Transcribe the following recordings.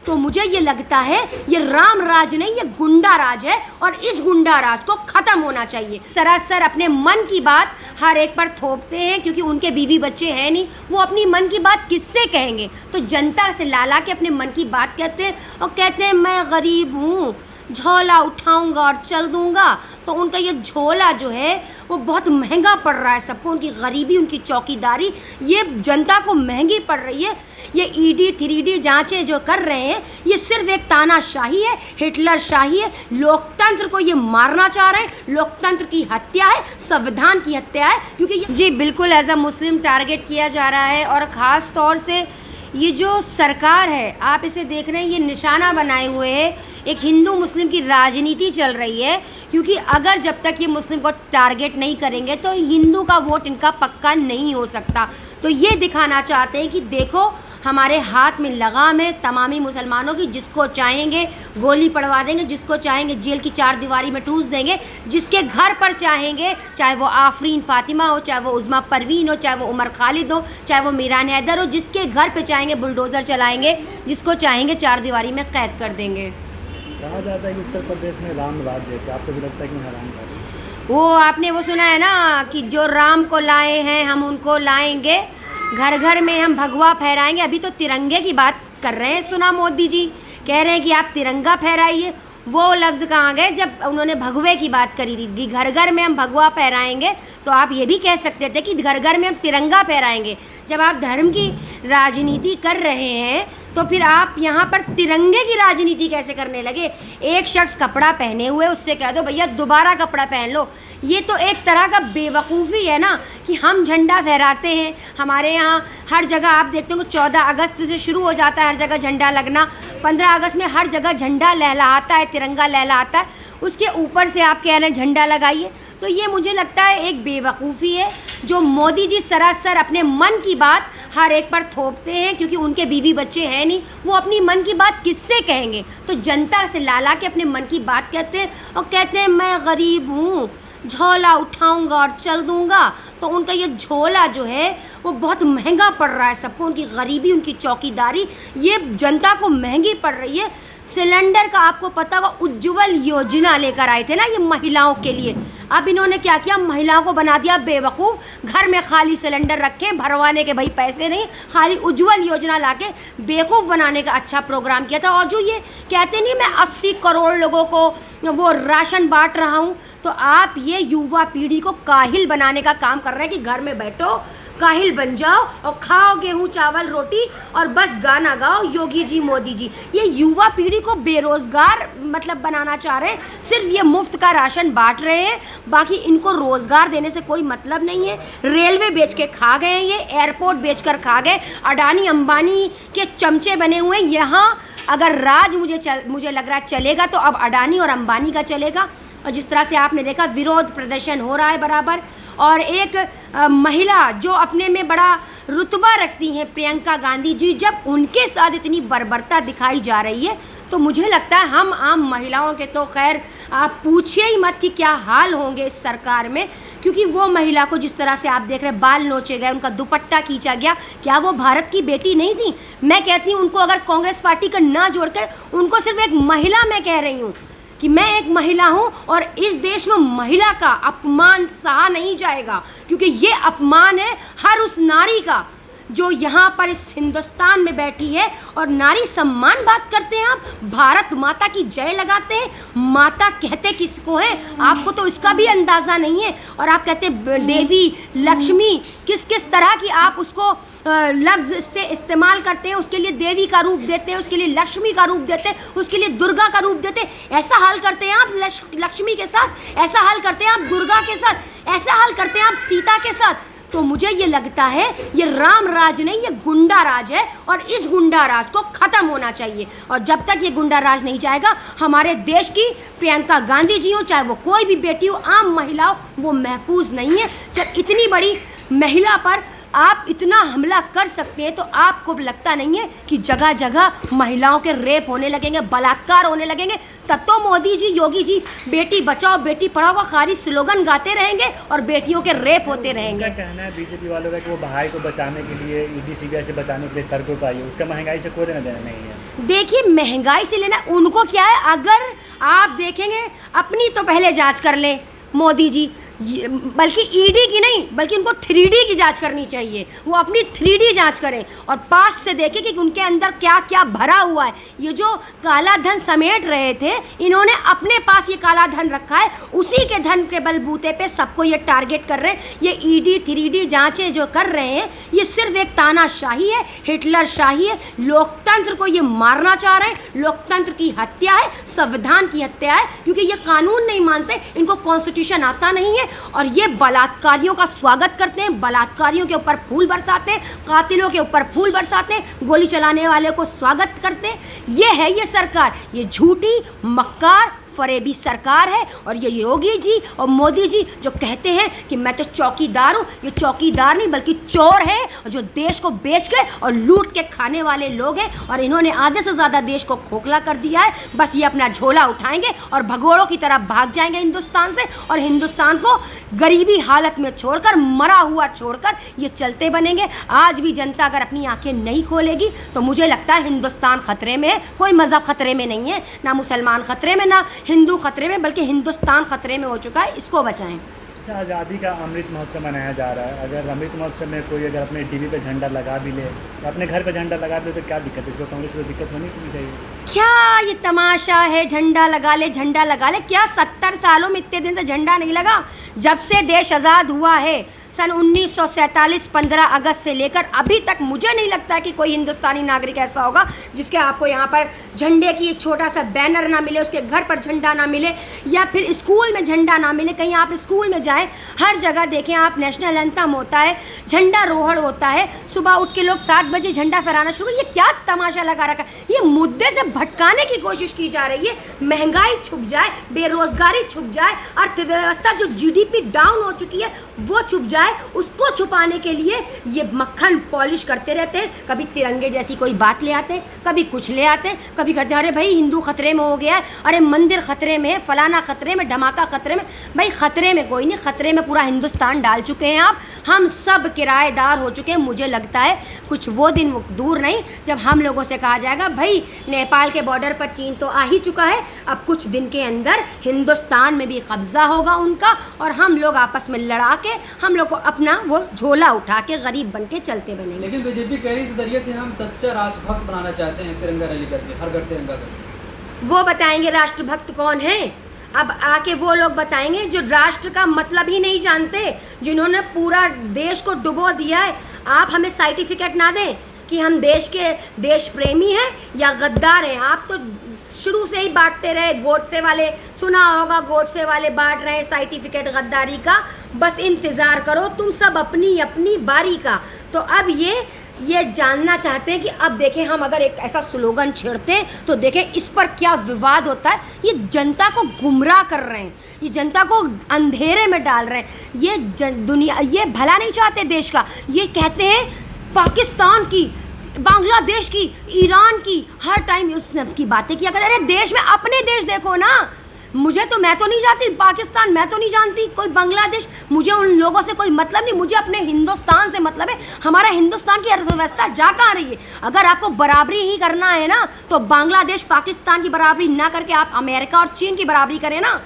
तो मुझे ये लगता है ये राम राज नहीं, ये गुंडा राज है और इस गुंडा राज को खत्म होना चाहिए। सरासर अपने मन की बात हर एक पर थोपते हैं, क्योंकि उनके बीवी बच्चे हैं नहीं, वो अपनी मन की बात किससे कहेंगे। तो जनता से ला के अपने मन की बात कहते हैं और कहते हैं मैं गरीब हूँ, झोला उठाऊंगा और चल दूंगा। तो उनका ये झोला जो है वो बहुत महंगा पड़ रहा है सबको। उनकी गरीबी, उनकी चौकीदारी ये जनता को महंगी पड़ रही है। ये ईडी 3D जांचें जो कर रहे हैं ये सिर्फ एक तानाशाही है, हिटलर शाही है। लोकतंत्र को ये मारना चाह रहे हैं, लोकतंत्र की हत्या है, संविधान की हत्या है। क्योंकि जी बिल्कुल एज अ मुस्लिम टारगेट किया जा रहा है। और ख़ास तौर से ये जो सरकार है, आप इसे देख रहे हैं, ये निशाना बनाए हुए है। एक हिंदू मुस्लिम की राजनीति चल रही है, क्योंकि अगर जब तक ये मुस्लिम को टारगेट नहीं करेंगे तो हिंदू का वोट इनका पक्का नहीं हो सकता। तो ये दिखाना चाहते हैं कि देखो हमारे हाथ में लगाम है तमामी मुसलमानों की। जिसको चाहेंगे गोली पड़वा देंगे, जिसको चाहेंगे जेल की 4 दीवारी में ठूस देंगे, जिसके घर पर चाहेंगे, चाहे वो आफरीन फातिमा हो, चाहे वो उज़मा परवीन हो, चाहे वो उमर खालिद हो, चाहे वो मीरान हैदर हो, जिसके घर पे चाहेंगे बुलडोज़र चलाएंगे, जिसको चाहेंगे 4 दीवारी में कैद कर देंगे। कहा जाता है कि उत्तर प्रदेश में राम राज है, क्या आपको भी लगता है कि यहाँ राम राज है? वो आपने वो सुना है ना कि जो राम को लाए हैं हम उनको लाएंगे, घर घर में हम भगवा फहराएंगे। अभी तो तिरंगे की बात कर रहे हैं, सुना मोदी जी कह रहे हैं कि आप तिरंगा फहराइए। वो लफ्ज़ कहाँ गए जब उन्होंने भगवे की बात करी थी कि घर घर में हम भगवा फहराएंगे। तो आप ये भी कह सकते थे कि घर घर में हम तिरंगा फहराएंगे। जब आप धर्म की राजनीति कर रहे हैं तो फिर आप यहाँ पर तिरंगे की राजनीति कैसे करने लगे। एक शख्स कपड़ा पहने हुए उससे कह दो भैया दोबारा कपड़ा पहन लो। ये तो एक तरह का बेवकूफ़ी है ना कि हम झंडा फहराते हैं। हमारे यहाँ हर जगह आप देखते हो 14 अगस्त से शुरू हो जाता है हर जगह झंडा लगना। 15 अगस्त में हर जगह झंडा लहलाता है, तिरंगा लहलाता है। उसके ऊपर से आप कह रहे हैं झंडा लगाइए। तो ये मुझे लगता है एक बेवकूफ़ी है जो मोदी जी सरासर अपने मन की बात हर एक पर थोपते हैं, क्योंकि उनके बीवी बच्चे हैं नहीं, वो अपनी मन की बात किससे कहेंगे। तो जनता से ला के अपने मन की बात कहते हैं और कहते हैं मैं गरीब हूँ, झोला उठाऊंगा और चल दूंगा। तो उनका ये झोला जो है वो बहुत महंगा पड़ रहा है सबको। उनकी गरीबी, उनकी चौकीदारी ये जनता को महंगी पड़ रही है। सिलेंडर का आपको पता होगा उज्ज्वल योजना लेकर आए थे ना ये महिलाओं के लिए। अब इन्होंने क्या किया, महिलाओं को बना दिया बेवकूफ़। घर में खाली सिलेंडर रखे, भरवाने के भाई पैसे नहीं, खाली उज्ज्वल योजना लाके बेवकूफ़ बनाने का अच्छा प्रोग्राम किया था। और जो ये कहते नहीं मैं 80 करोड़ लोगों को वो राशन बांट रहा हूँ, तो आप ये युवा पीढ़ी को काहिल बनाने का काम कर रहे हैं कि घर में बैठो, काहिल बन जाओ और खाओ गेहूँ चावल रोटी और बस गाना गाओ योगी जी मोदी जी। ये युवा पीढ़ी को बेरोज़गार मतलब बनाना चाह रहे हैं। सिर्फ ये मुफ्त का राशन बांट रहे हैं, बाकी इनको रोज़गार देने से कोई मतलब नहीं है। रेलवे बेच के खा गए, ये एयरपोर्ट बेचकर खा गए। अडानी अंबानी के चमचे बने हुए यहाँ। अगर राज मुझे लग रहा है चलेगा तो अब अडानी और अंबानी का चलेगा। और जिस तरह से आपने देखा विरोध प्रदर्शन हो रहा है बराबर। और एक महिला जो अपने में बड़ा रुतबा रखती हैं प्रियंका गांधी जी, जब उनके साथ इतनी बर्बरता दिखाई जा रही है तो मुझे लगता है हम आम महिलाओं के तो खैर आप पूछिए ही मत कि क्या हाल होंगे इस सरकार में। क्योंकि वो महिला को जिस तरह से आप देख रहे हैं बाल नोचे गए, उनका दुपट्टा खींचा गया, क्या वो भारत की बेटी नहीं थी। मैं कहती हूँ उनको अगर कांग्रेस पार्टी का ना जोड़कर उनको सिर्फ एक महिला मैं कह रही हूँ कि मैं एक महिला हूं और इस देश में महिला का अपमान सहा नहीं जाएगा। क्योंकि ये अपमान है हर उस नारी का जो यहाँ पर इस हिंदुस्तान में बैठी है और नारी सम्मान बात करते हैं। आप भारत माता की जय लगाते हैं, माता कहते किसको है आपको तो इसका भी अंदाज़ा नहीं है। और आप कहते देवी लक्ष्मी, किस किस तरह की आप उसको लफ्ज़ से इस्तेमाल करते हैं। उसके लिए देवी का रूप देते हैं, उसके लिए लक्ष्मी का रूप देते हैं, उसके लिए दुर्गा का रूप देते हैं। ऐसा हाल करते हैं आप लक्ष्मी के साथ, ऐसा हाल करते हैं आप दुर्गा के साथ, ऐसा हाल करते हैं आप सीता के साथ। तो मुझे ये लगता है ये राम राज नहीं, ये गुंडा राज है और इस गुंडा राज को ख़त्म होना चाहिए। और जब तक ये गुंडा राज नहीं जाएगा हमारे देश की प्रियंका गांधी जी हो, चाहे वो कोई भी बेटी हो, आम महिला हो, वो महफूज नहीं है। जब इतनी बड़ी महिला पर आप इतना हमला कर सकते हैं तो आपको लगता नहीं है कि जगह जगह महिलाओं के रेप होने लगेंगे, बलात्कार होने लगेंगे? तब तो मोदी जी, योगी जी बेटी बचाओ बेटी पढ़ाओ का खाली स्लोगन गाते रहेंगे और बेटियों के रेप होते रहेंगे। क्या कहना है बीजेपी वालों का कि वो भाई को बचाने के लिए, ईडी सीबीआई से बचाने के लिए सड़कों पर आई है, उसका महंगाई से कोई लेना देना नहीं है। देखिए, महंगाई से लेना उनको क्या है? अगर आप देखेंगे, अपनी तो पहले जांच कर लें मोदी जी, बल्कि ईडी की नहीं बल्कि उनको 3D की जांच करनी चाहिए। वो अपनी 3D जांच करें और पास से देखें कि उनके अंदर क्या क्या भरा हुआ है। ये जो काला धन समेट रहे थे, इन्होंने अपने पास ये काला धन रखा है, उसी के धन के बलबूते पे सबको ये टारगेट कर रहे हैं। ये ईडी 3D जांचें जो कर रहे हैं, ये सिर्फ एक तानाशाही है, हिटलर शाही है। लोकतंत्र को ये मारना चाह रहे हैं, लोकतंत्र की हत्या है, संविधान की हत्या है, क्योंकि ये कानून नहीं मानते, इनको कॉन्स्टिट्यूशन आता नहीं है और ये बलात्कारियों का स्वागत करते हैं, बलात्कारियों के ऊपर फूल बरसाते हैं, कातिलों के ऊपर फूल बरसाते हैं, गोली चलाने वाले को स्वागत करते हैं। ये है ये सरकार, ये झूठी मक्कार फरेबी सरकार है। और ये योगी जी और मोदी जी जो कहते हैं कि मैं तो चौकीदार हूँ, ये चौकीदार नहीं बल्कि चोर है, और जो देश को बेच के और लूट के खाने वाले लोग हैं। और इन्होंने आधे से ज़्यादा देश को खोखला कर दिया है। बस ये अपना झोला उठाएंगे और भगोड़ों की तरह भाग जाएंगे हिंदुस्तान से, और हिंदुस्तान को गरीबी हालत में छोड़कर, मरा हुआ छोड़कर ये चलते बनेंगे। आज भी जनता अगर अपनी आंखें नहीं खोलेगी तो मुझे लगता है हिंदुस्तान खतरे में है। कोई मज़हब खतरे में नहीं है, ना मुसलमान खतरे में, ना हिंदू खतरे में, बल्कि हिंदुस्तान खतरे में हो चुका है। इसको बचाएं। अच्छा, आज़ादी का अमृत महोत्सव मनाया जा रहा है। अगर अमृत महोत्सव में कोई अगर अपने टीवी पे झंडा लगा भी ले, अपने घर पे झंडा लगा दे, तो क्या दिक्कत है? इसको कांग्रेस को दिक्कत होनी चाहिए। क्या ये तमाशा है? झंडा लगा ले, झंडा लगा ले। क्या 70 सालों में इतने दिन से झंडा नहीं लगा? जब से देश आज़ाद हुआ है सन 1947 15 अगस्त से लेकर अभी तक, मुझे नहीं लगता कि कोई हिंदुस्तानी नागरिक ऐसा होगा जिसके आपको यहाँ पर झंडे की एक छोटा सा बैनर ना मिले, उसके घर पर झंडा ना मिले, या फिर स्कूल में झंडा ना मिले। कहीं आप स्कूल में जाएं, हर जगह देखें आप, नेशनल एंथम होता है, झंडा रोहड़ होता है, सुबह उठ के लोग 7 बजे झंडा फहराना शुरू। ये क्या तमाशा लगा रखा है? ये मुद्दे से भटकाने की कोशिश की जा रही है। महंगाई छुप जाए, बेरोजगारी छुप जाए, अर्थव्यवस्था जो GDP डाउन हो चुकी है वो छुप जाए, उसको छुपाने के लिए ये मक्खन पॉलिश करते रहते हैं। कभी तिरंगे जैसी कोई बात ले आते हैं, कभी कुछ ले आते हैं, कभी कहते हैं अरे भाई हिंदू खतरे में हो गया है, अरे मंदिर खतरे में है, फलाना खतरे में, धमाका खतरे में। भाई खतरे में कोई नहीं, खतरे में पूरा हिंदुस्तान डाल चुके हैं आप। हम सब किराएदार हो चुके हैं। मुझे लगता है कुछ वो दिन दूर नहीं जब हम लोगों से कहा जाएगा भाई नेपाल के बॉर्डर पर चीन तो आ ही चुका है, अब कुछ दिन के अंदर हिंदुस्तान में भी कब्जा होगा उनका, और हम लोग आपस में लड़ा के हम लोग को अपना वो झोला उठा के गरीब बन के चलते बनेंगे। लेकिन बीजेपी कह रही है इस जरिए से हम सच्चा राष्ट्रभक्त बनाना चाहते हैं, तिरंगा रैली करके, हर घर तिरंगा करके। वो बताएंगे राष्ट्रभक्त कौन है। अब आके वो लोग बताएंगे जो राष्ट्र का मतलब ही नहीं जानते, जिन्होंने पूरा देश को डुबो दिया है। आप हमें सर्टिफिकेट ना दें कि हम देश प्रेमी हैं या गद्दार हैं। आप तो शुरू से ही बांटते रहे, गोडसे वाले सुना होगा, गोडसे वाले बांट रहे सर्टिफिकेट गद्दारी का। बस इंतज़ार करो तुम सब अपनी अपनी बारी का। तो अब ये जानना चाहते हैं कि अब देखें हम अगर एक ऐसा स्लोगन छेड़ते हैं तो देखें इस पर क्या विवाद होता है। ये जनता को गुमराह कर रहे हैं, ये जनता को अंधेरे में डाल रहे हैं। ये दुनिया ये भला नहीं चाहते देश का। ये कहते हैं पाकिस्तान की, बांग्लादेश की, ईरान की, हर टाइम उस सब की बातें किया कर। अरे देश में अपने देश देखो ना। मैं तो नहीं जानती पाकिस्तान, मैं तो नहीं जानती कोई बांग्लादेश, मुझे उन लोगों से कोई मतलब नहीं, मुझे अपने हिंदुस्तान से मतलब है। हमारा हिंदुस्तान की अर्थव्यवस्था जा कहाँ रही है? अगर आपको बराबरी ही करना है ना तो बांग्लादेश पाकिस्तान की बराबरी ना करके आप अमेरिका और चीन की बराबरी करें ना।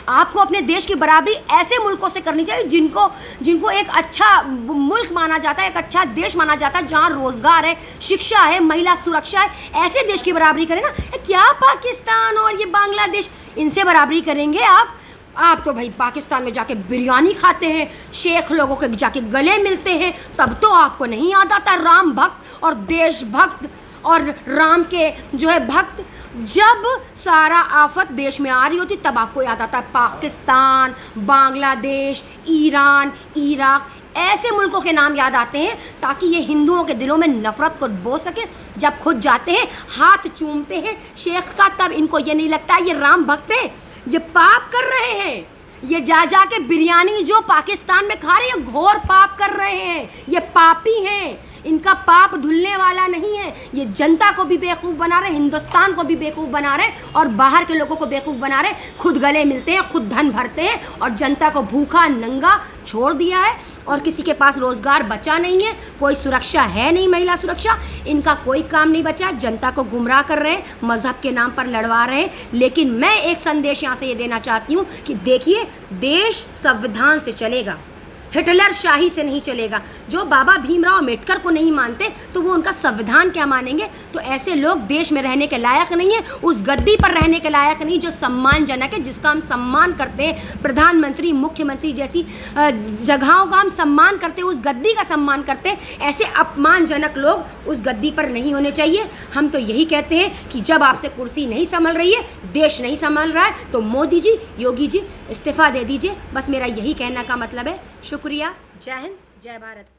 आपको अपने देश की बराबरी ऐसे मुल्कों से करनी चाहिए जिनको एक अच्छा मुल्क माना जाता है, एक अच्छा देश माना जाता है, जहाँ रोज़गार है, शिक्षा है, महिला सुरक्षा है। ऐसे देश की बराबरी करें ना। क्या पाकिस्तान और ये बांग्लादेश, इनसे बराबरी करेंगे आप तो भाई पाकिस्तान में जाके बिरयानी खाते हैं, शेख लोगों के जाके गले मिलते हैं, तब तो आपको नहीं याद आता राम भक्त और देशभक्त और राम के जो है भक्त। जब सारा आफत देश में आ रही होती तब आपको याद आता है पाकिस्तान, बांग्लादेश, ईरान, इराक, ऐसे मुल्कों के नाम याद आते हैं ताकि ये हिंदुओं के दिलों में नफरत को बो सके। जब खुद जाते हैं हाथ चूमते हैं शेख का, तब इनको ये नहीं लगता ये राम भक्त है, ये पाप कर रहे हैं। ये जा जा के बिरयानी जो पाकिस्तान में खा रहे हैं, घोर पाप कर रहे हैं, ये पापी हैं, इनका पाप धुलने वाला नहीं है। ये जनता को भी बेवकूफ़ बना रहे, हिंदुस्तान को भी बेवकूफ़ बना रहे और बाहर के लोगों को बेवकूफ़ बना रहे। खुद गले मिलते हैं, खुद धन भरते हैं और जनता को भूखा नंगा छोड़ दिया है और किसी के पास रोज़गार बचा नहीं है, कोई सुरक्षा है नहीं, महिला सुरक्षा, इनका कोई काम नहीं बचा। जनता को गुमराह कर रहे हैं, मज़हब के नाम पर लड़वा रहे हैं। लेकिन मैं एक संदेश यहाँ से ये देना चाहती हूँ कि देखिए, देश संविधान से चलेगा, हिटलर शाही से नहीं चलेगा। जो बाबा भीमराव अम्बेडकर को नहीं मानते तो वो उनका संविधान क्या मानेंगे। तो ऐसे लोग देश में रहने के लायक नहीं है, उस गद्दी पर रहने के लायक नहीं जो सम्मानजनक है, जिसका हम सम्मान करते हैं। प्रधानमंत्री, मुख्यमंत्री जैसी जगहों का हम सम्मान करते हैं, उस गद्दी का सम्मान करते हैं। ऐसे अपमानजनक लोग उस गद्दी पर नहीं होने चाहिए। हम तो यही कहते हैं कि जब आपसे कुर्सी नहीं संभल रही है, देश नहीं संभल रहा है, तो मोदी जी, योगी जी इस्तीफ़ा दे दीजिए। बस मेरा यही कहने का मतलब है। शुक्रिया। जय हिंद, जय भारत।